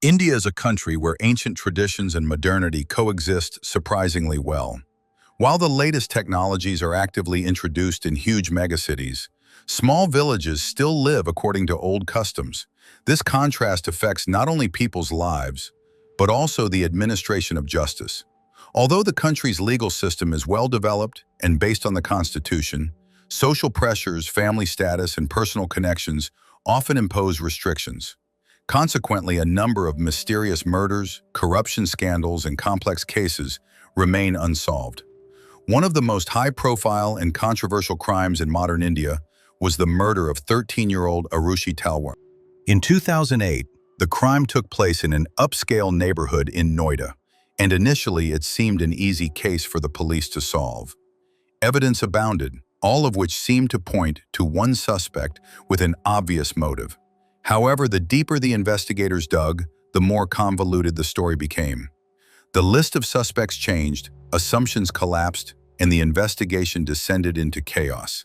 India is a country where ancient traditions and modernity coexist surprisingly well. While the latest technologies are actively introduced in huge megacities, small villages still live according to old customs. This contrast affects not only people's lives, but also the administration of justice. Although the country's legal system is well developed and based on the Constitution, social pressures, family status, and personal connections often impose restrictions. Consequently, a number of mysterious murders, corruption scandals, and complex cases remain unsolved. One of the most high-profile and controversial crimes in modern India was the murder of 13-year-old Aarushi Talwar. In 2008, the crime took place in an upscale neighborhood in Noida, and initially it seemed an easy case for the police to solve. Evidence abounded, all of which seemed to point to one suspect with an obvious motive. However, the deeper the investigators dug, the more convoluted the story became. The list of suspects changed, assumptions collapsed, and the investigation descended into chaos.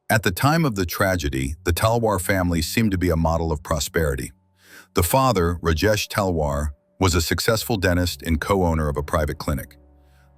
At the time of the tragedy, the Talwar family seemed to be a model of prosperity. The father, Rajesh Talwar, was a successful dentist and co-owner of a private clinic.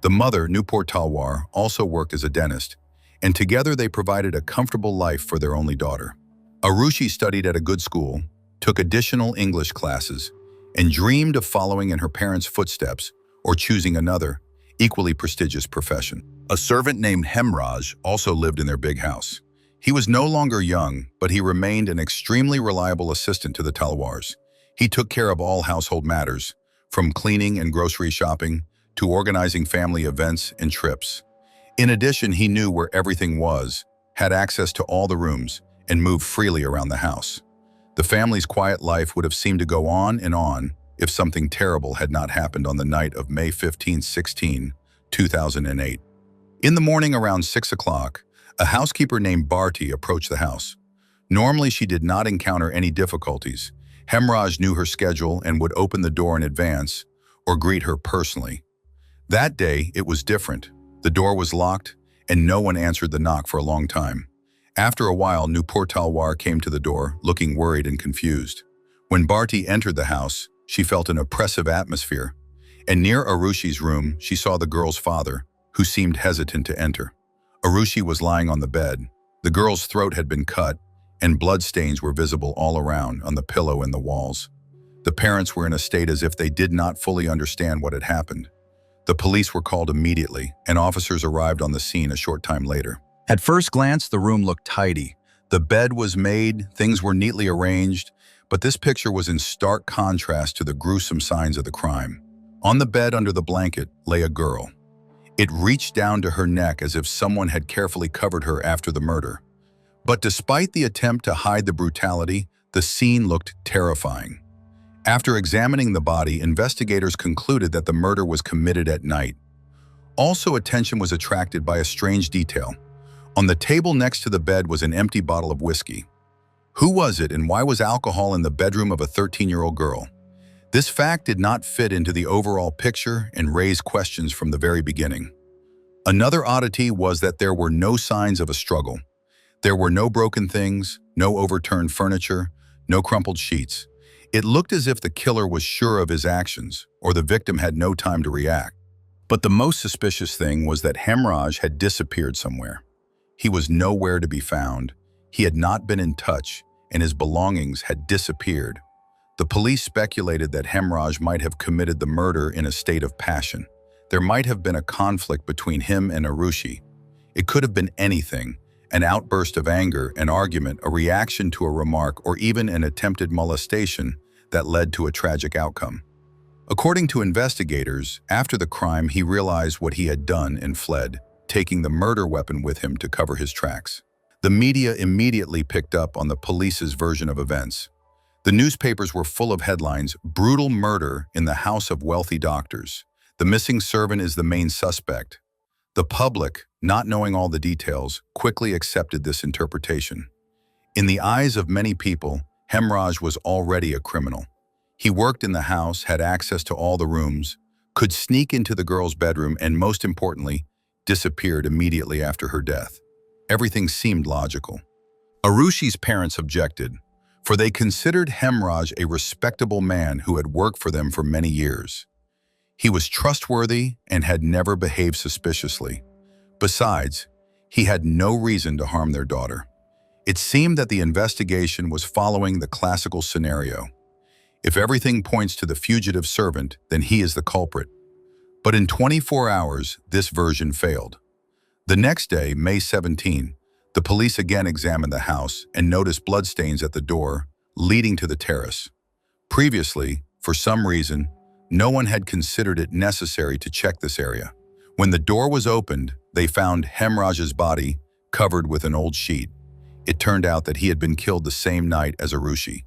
The mother, Nupur Talwar, also worked as a dentist, and together they provided a comfortable life for their only daughter. Aarushi studied at a good school, took additional English classes, and dreamed of following in her parents' footsteps or choosing another, equally prestigious profession. A servant named Hemraj also lived in their big house. He was no longer young, but he remained an extremely reliable assistant to the Talwars. He took care of all household matters, from cleaning and grocery shopping to organizing family events and trips. In addition, he knew where everything was, had access to all the rooms, and moved freely around the house. The family's quiet life would have seemed to go on if something terrible had not happened on the night of May 15, 2008. In the morning around 6 o'clock, a housekeeper named Bharti approached the house. Normally, she did not encounter any difficulties. Hemraj knew her schedule and would open the door in advance or greet her personally. That day, it was different. The door was locked, and no one answered the knock for a long time. After a while, Nupur Talwar came to the door, looking worried and confused. When Bharti entered the house, she felt an oppressive atmosphere, and near Arushi's room, she saw the girl's father, who seemed hesitant to enter. Aarushi was lying on the bed. The girl's throat had been cut, and bloodstains were visible all around on the pillow and the walls. The parents were in a state as if they did not fully understand what had happened. The police were called immediately, and officers arrived on the scene a short time later. At first glance, the room looked tidy. The bed was made, things were neatly arranged, but this picture was in stark contrast to the gruesome signs of the crime. On the bed under the blanket lay a girl. It reached down to her neck as if someone had carefully covered her after the murder. But despite the attempt to hide the brutality, the scene looked terrifying. After examining the body, investigators concluded that the murder was committed at night. Also, attention was attracted by a strange detail. On the table next to the bed was an empty bottle of whiskey. Who was it, and why was alcohol in the bedroom of a 13-year-old girl? This fact did not fit into the overall picture and raised questions from the very beginning. Another oddity was that there were no signs of a struggle. There were no broken things, no overturned furniture, no crumpled sheets. It looked as if the killer was sure of his actions, or the victim had no time to react. But the most suspicious thing was that Hemraj had disappeared somewhere. He was nowhere to be found. He had not been in touch, and his belongings had disappeared. The police speculated that Hemraj might have committed the murder in a state of passion. There might have been a conflict between him and Aarushi. It could have been anything: an outburst of anger, an argument, a reaction to a remark, or even an attempted molestation that led to a tragic outcome. According to investigators, after the crime, he realized what he had done and fled, taking the murder weapon with him to cover his tracks. The media immediately picked up on the police's version of events. The newspapers were full of headlines: "Brutal murder in the house of wealthy doctors. The missing servant is the main suspect." The public, not knowing all the details, quickly accepted this interpretation. In the eyes of many people, Hemraj was already a criminal. He worked in the house, had access to all the rooms, could sneak into the girl's bedroom, and most importantly, disappeared immediately after her death. Everything seemed logical. Arushi's parents objected, for they considered Hemraj a respectable man who had worked for them for many years. He was trustworthy and had never behaved suspiciously. Besides, he had no reason to harm their daughter. It seemed that the investigation was following the classical scenario. If everything points to the fugitive servant, then he is the culprit. But in 24 hours, this version failed. The next day, May 17, the police again examined the house and noticed bloodstains at the door leading to the terrace. Previously, for some reason, no one had considered it necessary to check this area. When the door was opened, they found Hemraj's body covered with an old sheet. It turned out that he had been killed the same night as Aarushi.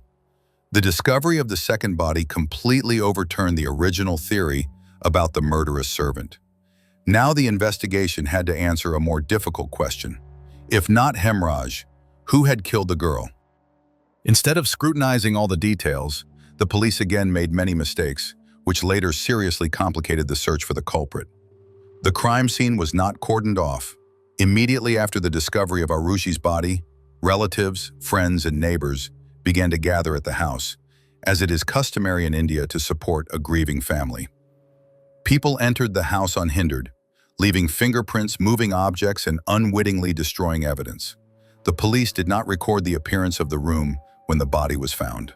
The discovery of the second body completely overturned the original theory about the murderous servant. Now the investigation had to answer a more difficult question. If not Hemraj, who had killed the girl? Instead of scrutinizing all the details, the police again made many mistakes, which later seriously complicated the search for the culprit. The crime scene was not cordoned off. Immediately after the discovery of Arushi's body, relatives, friends, and neighbors began to gather at the house, as it is customary in India to support a grieving family. People entered the house unhindered, leaving fingerprints, moving objects, and unwittingly destroying evidence. The police did not record the appearance of the room when the body was found.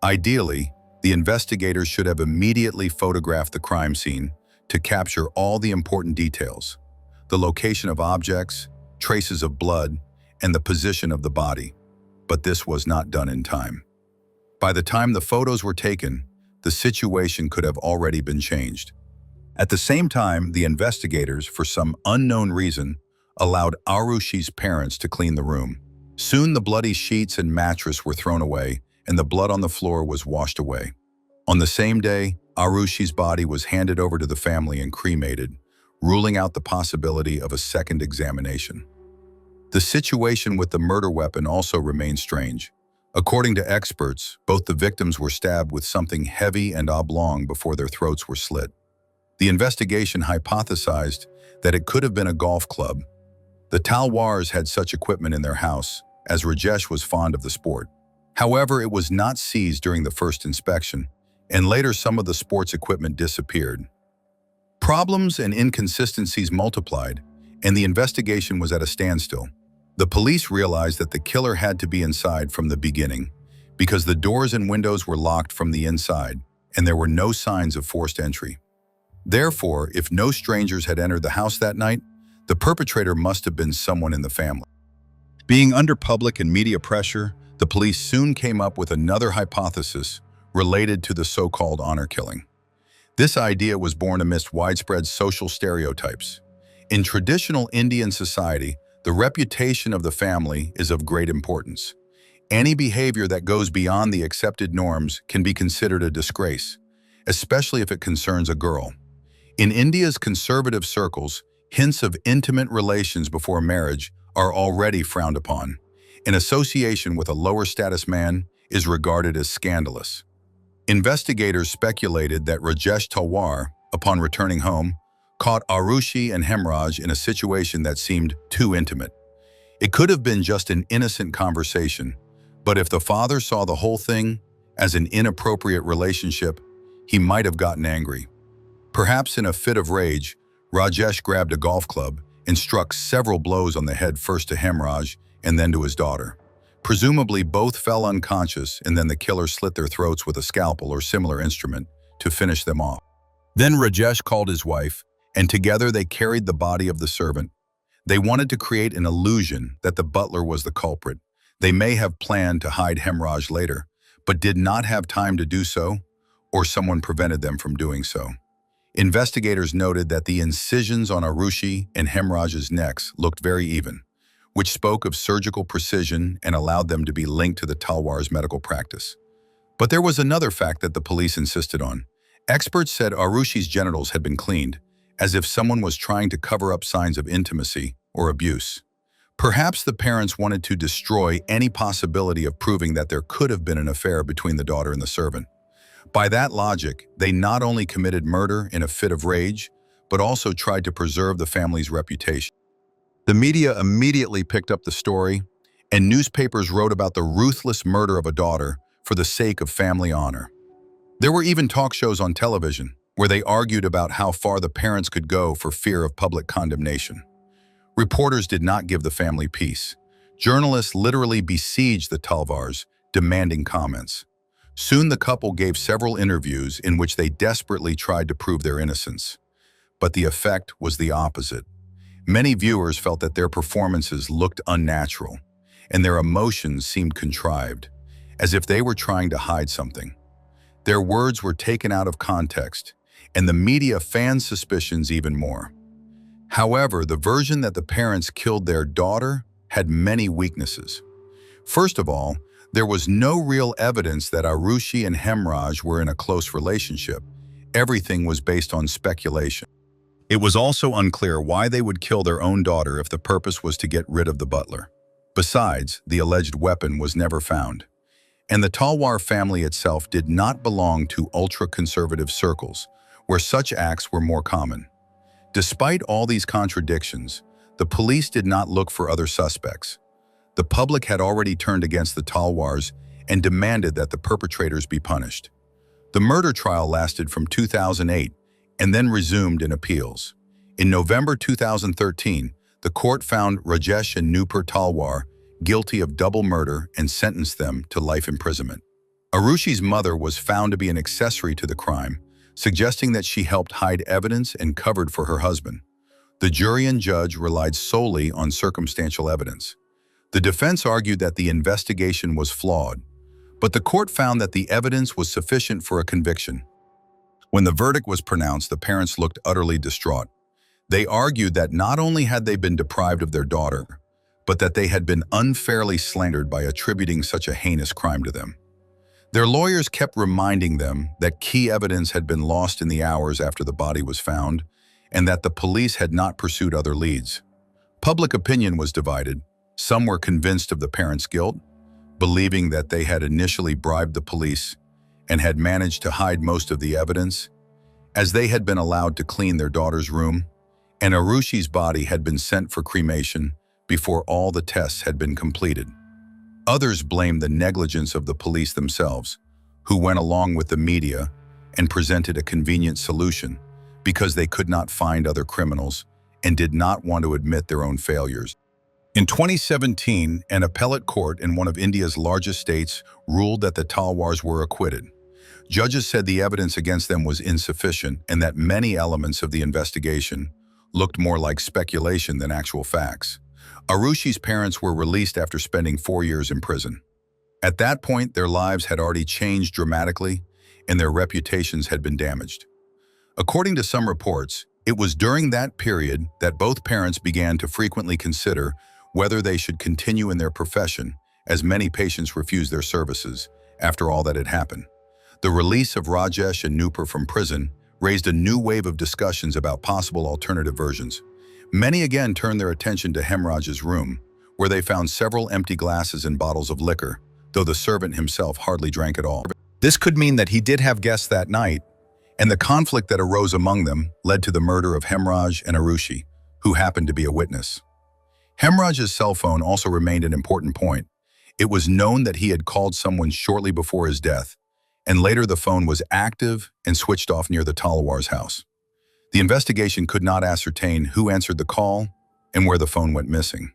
Ideally, the investigators should have immediately photographed the crime scene to capture all the important details: the location of objects, traces of blood, and the position of the body. But this was not done in time. By the time the photos were taken, the situation could have already been changed. At the same time, the investigators, for some unknown reason, allowed Arushi's parents to clean the room. Soon the bloody sheets and mattress were thrown away, and the blood on the floor was washed away. On the same day, Arushi's body was handed over to the family and cremated, ruling out the possibility of a second examination. The situation with the murder weapon also remained strange. According to experts, both the victims were stabbed with something heavy and oblong before their throats were slit. The investigation hypothesized that it could have been a golf club. The Talwars had such equipment in their house, as Rajesh was fond of the sport. However, it was not seized during the first inspection, and later some of the sports equipment disappeared. Problems and inconsistencies multiplied, and the investigation was at a standstill. The police realized that the killer had to be inside from the beginning, because the doors and windows were locked from the inside, and there were no signs of forced entry. Therefore, if no strangers had entered the house that night, the perpetrator must have been someone in the family. Being under public and media pressure, the police soon came up with another hypothesis related to the so-called honor killing. This idea was born amidst widespread social stereotypes. In traditional Indian society, the reputation of the family is of great importance. Any behavior that goes beyond the accepted norms can be considered a disgrace, especially if it concerns a girl. In India's conservative circles, hints of intimate relations before marriage are already frowned upon. An association with a lower status man is regarded as scandalous. Investigators speculated that Rajesh Talwar, upon returning home, caught Aarushi and Hemraj in a situation that seemed too intimate. It could have been just an innocent conversation, but if the father saw the whole thing as an inappropriate relationship, he might have gotten angry. Perhaps in a fit of rage, Rajesh grabbed a golf club and struck several blows on the head, first to Hemraj and then to his daughter. Presumably both fell unconscious, and then the killer slit their throats with a scalpel or similar instrument to finish them off. Then Rajesh called his wife, and together they carried the body of the servant. They wanted to create an illusion that the butler was the culprit. They may have planned to hide Hemraj later, but did not have time to do so, or someone prevented them from doing so. Investigators noted that the incisions on Aarushi and Hemraj's necks looked very even, which spoke of surgical precision and allowed them to be linked to the Talwar's medical practice. But there was another fact that the police insisted on. Experts said Arushi's genitals had been cleaned, as if someone was trying to cover up signs of intimacy or abuse. Perhaps the parents wanted to destroy any possibility of proving that there could have been an affair between the daughter and the servant. By that logic, they not only committed murder in a fit of rage, but also tried to preserve the family's reputation. The media immediately picked up the story, and newspapers wrote about the ruthless murder of a daughter for the sake of family honor. There were even talk shows on television where they argued about how far the parents could go for fear of public condemnation. Reporters did not give the family peace. Journalists literally besieged the Talwars, demanding comments. Soon the couple gave several interviews in which they desperately tried to prove their innocence. But the effect was the opposite. Many viewers felt that their performances looked unnatural, and their emotions seemed contrived, as if they were trying to hide something. Their words were taken out of context, and the media fanned suspicions even more. However, the version that the parents killed their daughter had many weaknesses. First of all, there was no real evidence that Aarushi and Hemraj were in a close relationship. Everything was based on speculation. It was also unclear why they would kill their own daughter if the purpose was to get rid of the butler. Besides, the alleged weapon was never found. And the Talwar family itself did not belong to ultra-conservative circles, where such acts were more common. Despite all these contradictions, the police did not look for other suspects. The public had already turned against the Talwars and demanded that the perpetrators be punished. The murder trial lasted from 2008 and then resumed in appeals. In November 2013, the court found Rajesh and Nupur Talwar guilty of double murder and sentenced them to life imprisonment. Arushi's mother was found to be an accessory to the crime, suggesting that she helped hide evidence and covered for her husband. The jury and judge relied solely on circumstantial evidence. The defense argued that the investigation was flawed, but the court found that the evidence was sufficient for a conviction. When the verdict was pronounced, the parents looked utterly distraught. They argued that not only had they been deprived of their daughter, but that they had been unfairly slandered by attributing such a heinous crime to them. Their lawyers kept reminding them that key evidence had been lost in the hours after the body was found, and that the police had not pursued other leads. Public opinion was divided. Some were convinced of the parents' guilt, believing that they had initially bribed the police and had managed to hide most of the evidence, as they had been allowed to clean their daughter's room, and Arushi's body had been sent for cremation before all the tests had been completed. Others blamed the negligence of the police themselves, who went along with the media and presented a convenient solution because they could not find other criminals and did not want to admit their own failures. In 2017, an appellate court in one of India's largest states ruled that the Talwars were acquitted. Judges said the evidence against them was insufficient and that many elements of the investigation looked more like speculation than actual facts. Arushi's parents were released after spending 4 years in prison. At that point, their lives had already changed dramatically and their reputations had been damaged. According to some reports, it was during that period that both parents began to frequently consider whether they should continue in their profession, as many patients refused their services after all that had happened. The release of Rajesh and Nupur from prison raised a new wave of discussions about possible alternative versions. Many again turned their attention to Hemraj's room, where they found several empty glasses and bottles of liquor, though the servant himself hardly drank at all. This could mean that he did have guests that night, and the conflict that arose among them led to the murder of Hemraj and Aarushi, who happened to be a witness. Hemraj's cell phone also remained an important point. It was known that he had called someone shortly before his death, and later the phone was active and switched off near the Talwar's house. The investigation could not ascertain who answered the call and where the phone went missing.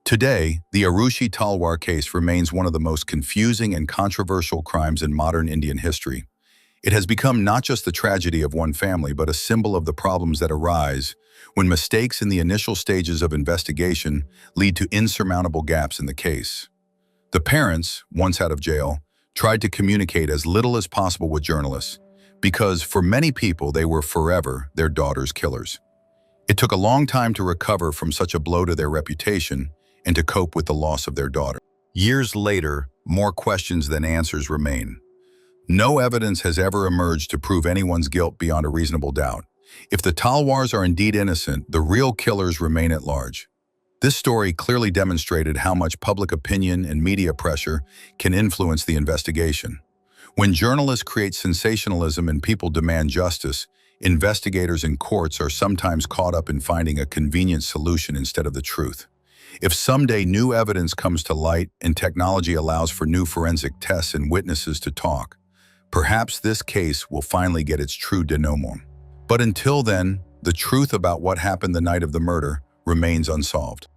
Today, the Aarushi Talwar case remains one of the most confusing and controversial crimes in modern Indian history. It has become not just the tragedy of one family, but a symbol of the problems that arise when mistakes in the initial stages of investigation lead to insurmountable gaps in the case. The parents, once out of jail, tried to communicate as little as possible with journalists, because for many people they were forever their daughter's killers. It took a long time to recover from such a blow to their reputation and to cope with the loss of their daughter. Years later, more questions than answers remain. No evidence has ever emerged to prove anyone's guilt beyond a reasonable doubt. If the Talwars are indeed innocent, the real killers remain at large. This story clearly demonstrated how much public opinion and media pressure can influence the investigation. When journalists create sensationalism and people demand justice, investigators and courts are sometimes caught up in finding a convenient solution instead of the truth. If someday new evidence comes to light and technology allows for new forensic tests and witnesses to talk, perhaps this case will finally get its true denouement. But until then, the truth about what happened the night of the murder remains unsolved.